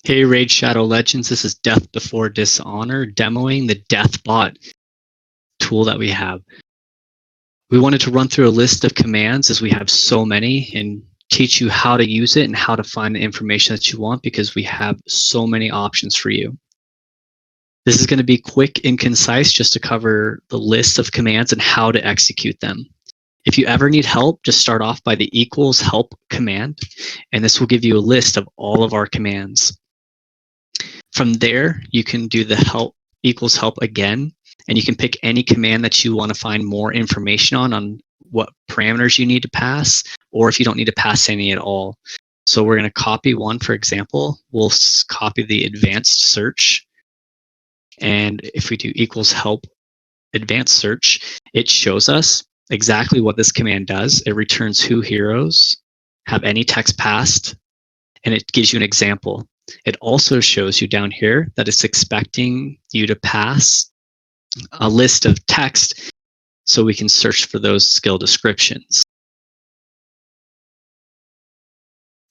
Hey Raid Shadow Legends, this is Death B4 Dishonor demoing the DeathBot tool that we have. We wanted to run through a list of commands as we have so many and teach you how to use it and how to find the information that you want because we have so many options for you. This is going to be quick and concise just to cover the list of commands and how to execute them. If you ever need help, just start off by the equals help command, and this will give you a list of all of our commands. From there, you can do the help equals help again, and you can pick any command that you want to find more information on what parameters you need to pass, or if you don't need to pass any at all. So we're going to copy one, for example. We'll copy the advanced search, and if we do equals help advanced search, it shows us exactly what this command does. It returns who heroes have any text passed, and it gives you an example. It also shows you down here that it's expecting you to pass a list of text so we can search for those skill descriptions.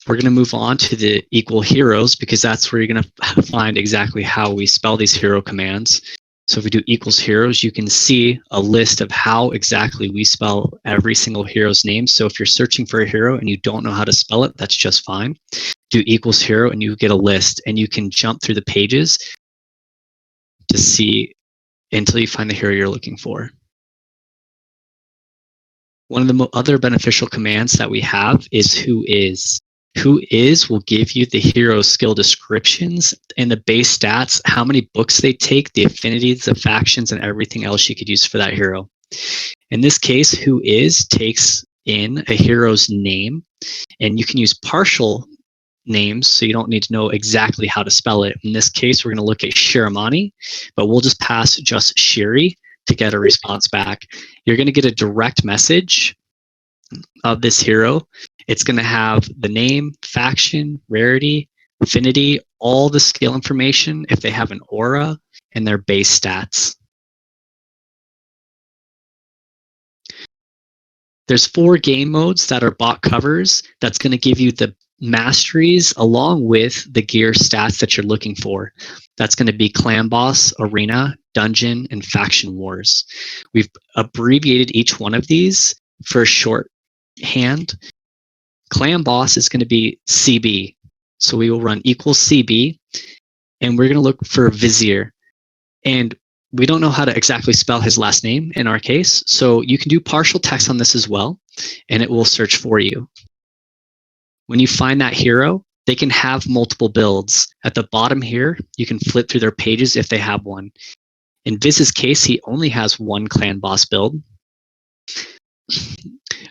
We're going to move on to the equal heroes because that's where you're going to find exactly how we spell these hero commands. So if we do equals heroes, you can see a list of how exactly we spell every single hero's name. So if you're searching for a hero and you don't know how to spell it, that's just fine. Do equals hero and you get a list, and you can jump through the pages to see until you find the hero you're looking for. One of the other beneficial commands that we have is who is. Who is will give you the hero skill descriptions and the base stats, how many books they take, the affinities, the factions, and everything else you could use for that hero. In this case, who is takes in a hero's name, and you can use partial names, so you don't need to know exactly how to spell it. In this case, we're going to look at Shiramani, but we'll just pass just Shiri to get a response back. You're going to get a direct message of this hero. It's going to have the name, faction, rarity, affinity, all the skill information, if they have an aura, and their base stats. There's 4 game modes that are bot covers that's going to give you the masteries along with the gear stats that you're looking for. That's going to be clan boss, arena, dungeon, and faction wars. We've abbreviated each one of these for shorthand. Clan boss is going to be CB. So we will run equals CB, and we're going to look for Vizier. And we don't know how to exactly spell his last name in our case, so you can do partial text on this as well, and it will search for you. When you find that hero, they can have multiple builds. At the bottom here, you can flip through their pages if they have one. In Viz's case, he only has one clan boss build.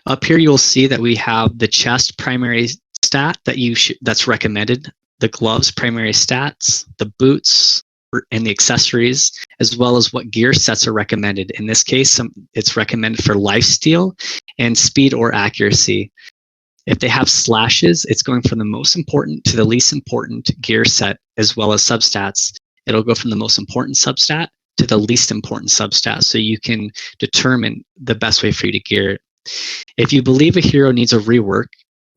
Up here, you'll see that we have the chest primary stat that's recommended, the gloves primary stats, the boots, and the accessories, as well as what gear sets are recommended. In this case, it's recommended for lifesteal and speed or accuracy. If they have slashes, it's going from the most important to the least important gear set, as well as substats. It'll go from the most important substat to the least important substat, so you can determine the best way for you to gear it. If you believe a hero needs a rework,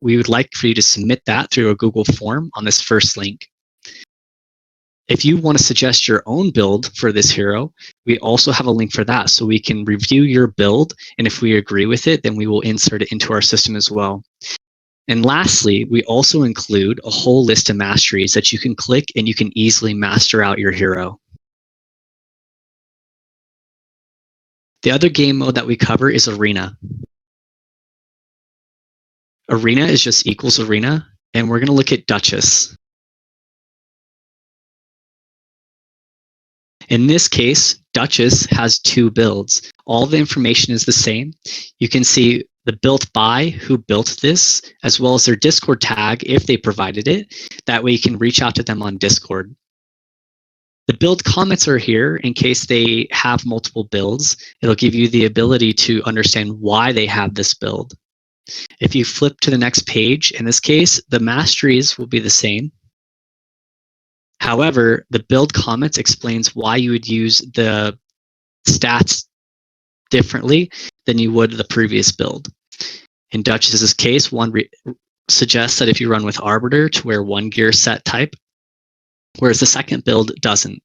we would like for you to submit that through a Google form on this first link. If you want to suggest your own build for this hero, we also have a link for that, so we can review your build, and if we agree with it, then we will insert it into our system as well. And lastly, we also include a whole list of masteries that you can click and you can easily master out your hero. The other game mode that we cover is Arena. Arena is just equals Arena, and we're going to look at Duchess. In this case, Duchess has 2 builds. All the information is the same. You can see the built by, who built this, as well as their Discord tag if they provided it. That way you can reach out to them on Discord. The build comments are here in case they have multiple builds. It'll give you the ability to understand why they have this build. If you flip to the next page, in this case, the masteries will be the same. However, the build comments explains why you would use the stats differently than you would the previous build. In Duchess's case, one suggests that if you run with Arbiter to wear one gear set type, whereas the second build doesn't.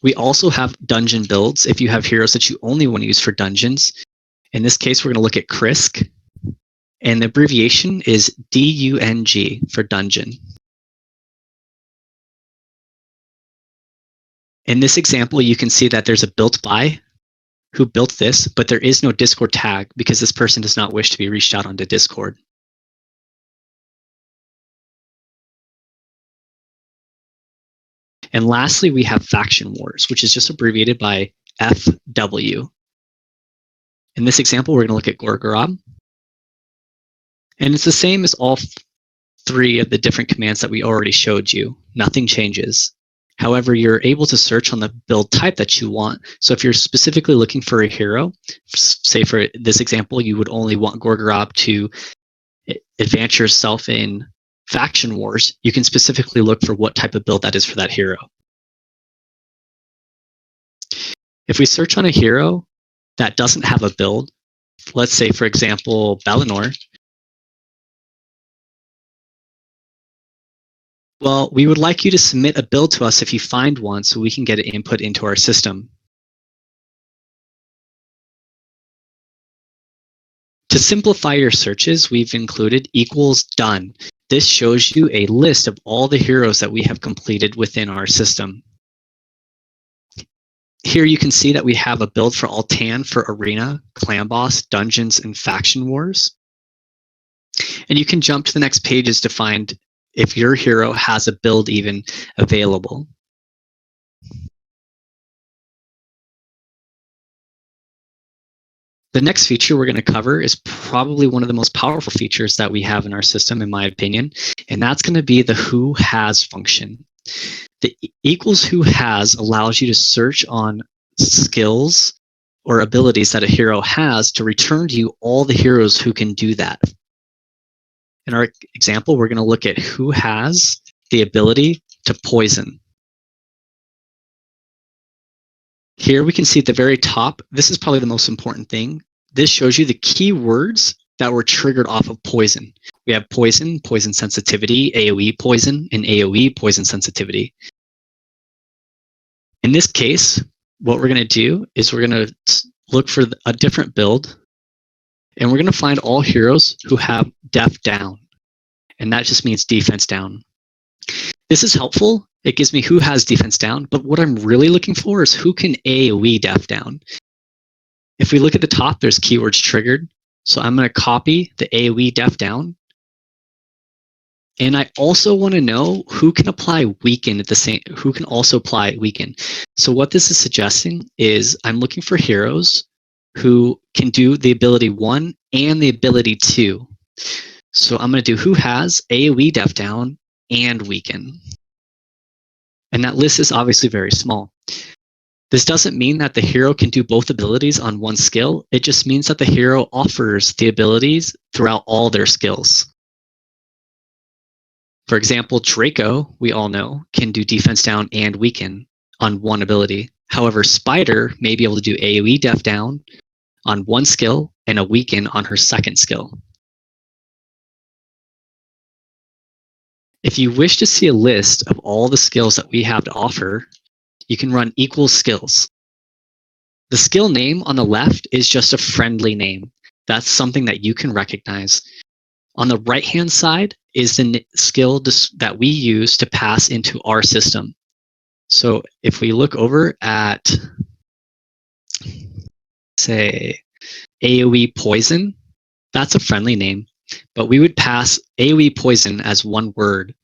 We also have dungeon builds if you have heroes that you only want to use for dungeons. In this case, we're going to look at Krisk, and the abbreviation is DUNG for dungeon. In this example, you can see that there's a built by who built this, but there is no Discord tag because this person does not wish to be reached out onto Discord. And lastly, we have Faction Wars, which is just abbreviated by FW. In this example, we're going to look at Gorgorob. And it's the same as all three of the different commands that we already showed you. Nothing changes. However, you're able to search on the build type that you want. So if you're specifically looking for a hero, say for this example, you would only want Gorgorob to advance yourself in Faction Wars, you can specifically look for what type of build that is for that hero. If we search on a hero that doesn't have a build, let's say, for example, Bellinor, well, we would like you to submit a build to us if you find one so we can get it input into our system. To simplify your searches, we've included equals done. This shows you a list of all the heroes that we have completed within our system. Here you can see that we have a build for Altan for Arena, Clan Boss, Dungeons, and Faction Wars. And you can jump to the next pages to find if your hero has a build even available. The next feature we're going to cover is probably one of the most powerful features that we have in our system, in my opinion, and that's going to be the who has function. The equals who has allows you to search on skills or abilities that a hero has to return to you all the heroes who can do that. In our example, we're going to look at who has the ability to poison. Here we can see at the very top, this is probably the most important thing. This shows you the keywords that were triggered off of poison. We have poison, poison sensitivity, AoE poison, and AoE poison sensitivity. In this case, what we're going to do is we're going to look for a different build, and we're going to find all heroes who have def down, and that just means defense down. This is helpful. It gives me who has defense down, but what I'm really looking for is who can AoE def down. If we look at the top, there's keywords triggered. So I'm going to copy the AoE def down. And I also want to know who can apply weaken at the same, who can also apply weaken. So what this is suggesting is I'm looking for heroes who can do the ability 1 and the ability 2. So I'm going to do who has AoE def down and weaken. And that list is obviously very small. This doesn't mean that the hero can do both abilities on one skill. It just means that the hero offers the abilities throughout all their skills. For example, Draco, we all know, can do defense down and weaken on one ability. However, Spider may be able to do AoE def down on one skill and a weaken on her second skill. If you wish to see a list of all the skills that we have to offer, you can run equals skills. The skill name on the left is just a friendly name. That's something that you can recognize. On the right-hand side is the skill that we use to pass into our system. So if we look over at, say, AoE poison, that's a friendly name, but we would pass AoE poison as one word.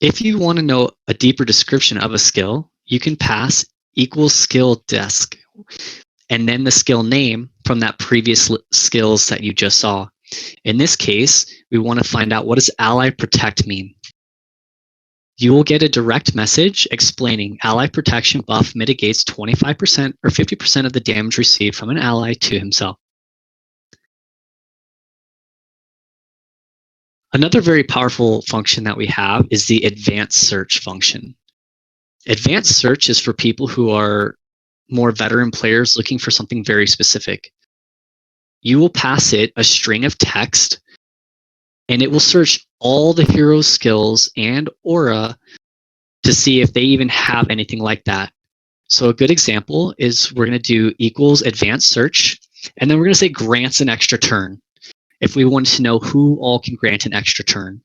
If you want to know a deeper description of a skill, you can pass equals skill desk and then the skill name from that previous skills that you just saw. In this case, we want to find out what does ally protect mean. You will get a direct message explaining ally protection buff mitigates 25% or 50% of the damage received from an ally to himself. Another very powerful function that we have is the advanced search function. Advanced search is for people who are more veteran players looking for something very specific. you will pass it a string of text, and it will search all the hero's skills and aura to see if they even have anything like that. So a good example is we're going to do equals advanced search, and then we're going to say grants an extra turn if we want to know who all can grant an extra turn.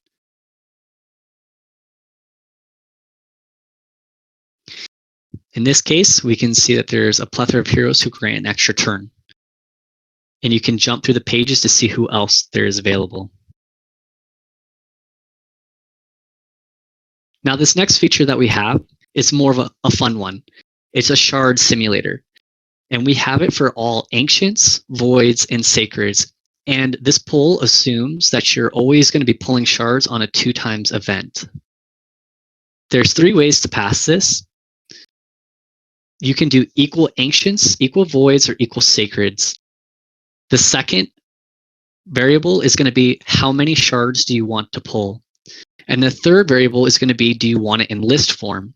In this case, we can see that there's a plethora of heroes who grant an extra turn. And you can jump through the pages to see who else there is available. Now, this next feature that we have is more of a fun one. It's a shard simulator. And we have it for all ancients, voids, and sacreds. And this pull assumes that you're always going to be pulling shards on a 2x event. There's 3 ways to pass this. You can do equal ancients, equal voids, or equal sacreds. The second variable is going to be how many shards do you want to pull? And the third variable is going to be, do you want it in list form?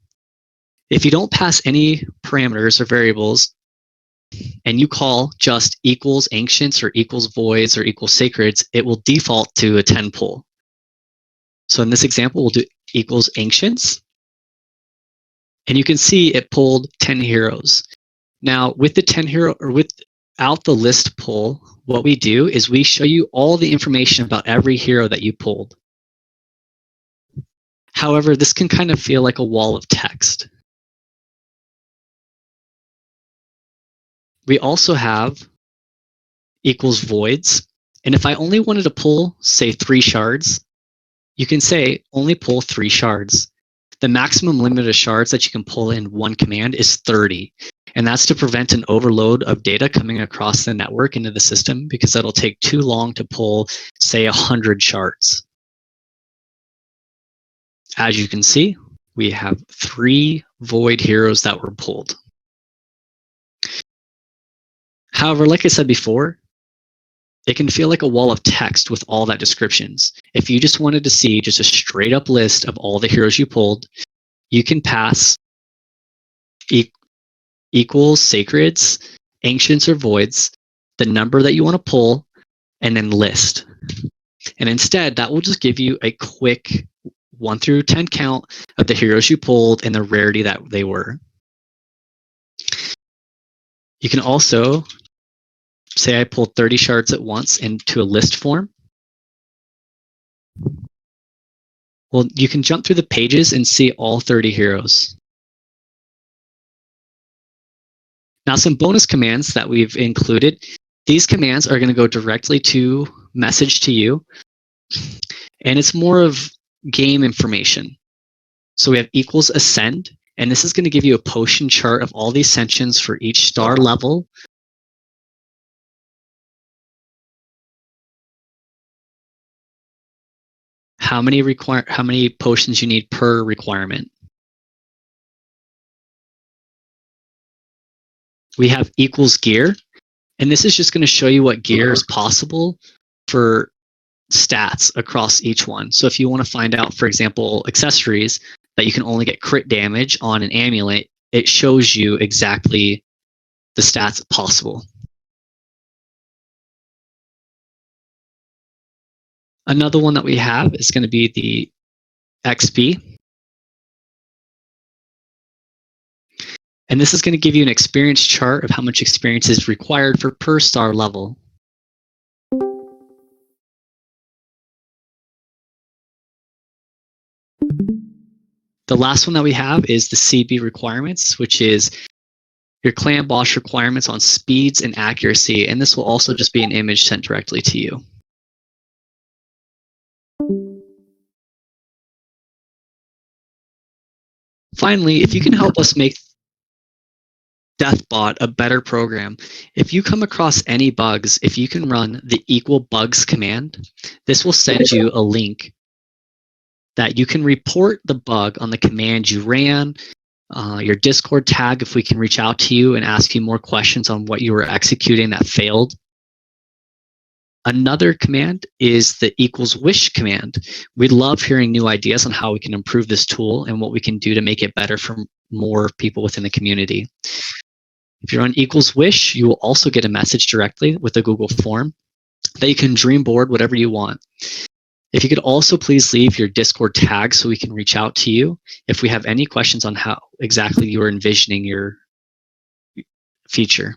If you don't pass any parameters or variables, and you call just equals ancients or equals voids or equals sacreds, it will default to a 10 pull. So in this example, we'll do equals ancients. And you can see it pulled 10 heroes. Now with the 10 hero, or without the list pull, what we do is we show you all the information about every hero that you pulled. However, this can kind of feel like a wall of text. We also have equals voids. And if I only wanted to pull, say, 3 shards, you can say only pull 3 shards. The maximum limit of shards that you can pull in one command is 30. And that's to prevent an overload of data coming across the network into the system, because that'll take too long to pull, say, 100 shards. As you can see, we have 3 void heroes that were pulled. However, like I said before, it can feel like a wall of text with all that descriptions. If you just wanted to see just a straight up list of all the heroes you pulled, you can pass equals sacreds, ancients, or voids, the number that you want to pull, and then list. And instead, that will just give you a quick 1 through 10 count of the heroes you pulled and the rarity that they were. You can also say I pulled 30 shards at once into a list form. Well, you can jump through the pages and see all 30 heroes. Now, some bonus commands that we've included. These commands are going to go directly to message to you, and it's more of game information. So we have equals ascend, and this is going to give you a potion chart of all the ascensions for each star level. How many potions you need per requirement. We have equals gear, and this is just going to show you what gear is possible for stats across each one. So if you want to find out, for example, accessories that you can only get crit damage on an amulet, it shows you exactly the stats possible. Another one that we have is going to be the XP. And this is going to give you an experience chart of how much experience is required for per star level. The last one that we have is the CB requirements, which is your clan boss requirements on speeds and accuracy. And this will also just be an image sent directly to you. Finally, if you can help us make DeathBot a better program, if you come across any bugs, if you can run the equal bugs command, this will send you a link that you can report the bug on the command you ran, your Discord tag if we can reach out to you and ask you more questions on what you were executing that failed. Another command is the equals wish command. We love hearing new ideas on how we can improve this tool and what we can do to make it better for more people within the community. If you're on equals wish, you will also get a message directly with a Google form that you can dream board whatever you want. If you could also please leave your Discord tag so we can reach out to you if we have any questions on how exactly you are envisioning your feature.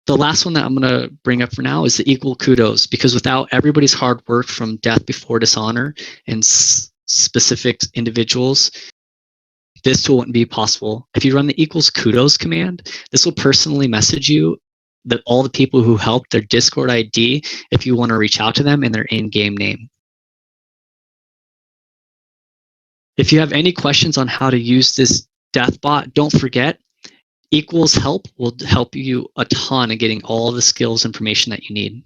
The last one that I'm going to bring up for now is the equal kudos, because without everybody's hard work from Death Before Dishonor and specific individuals, this tool wouldn't be possible. If you run the equals kudos command, this will personally message you that all the people who helped, their Discord ID, if you want to reach out to them, and their in-game name. If you have any questions on how to use this DeathBot, don't forget, equals help will help you a ton in getting all the skills information that you need.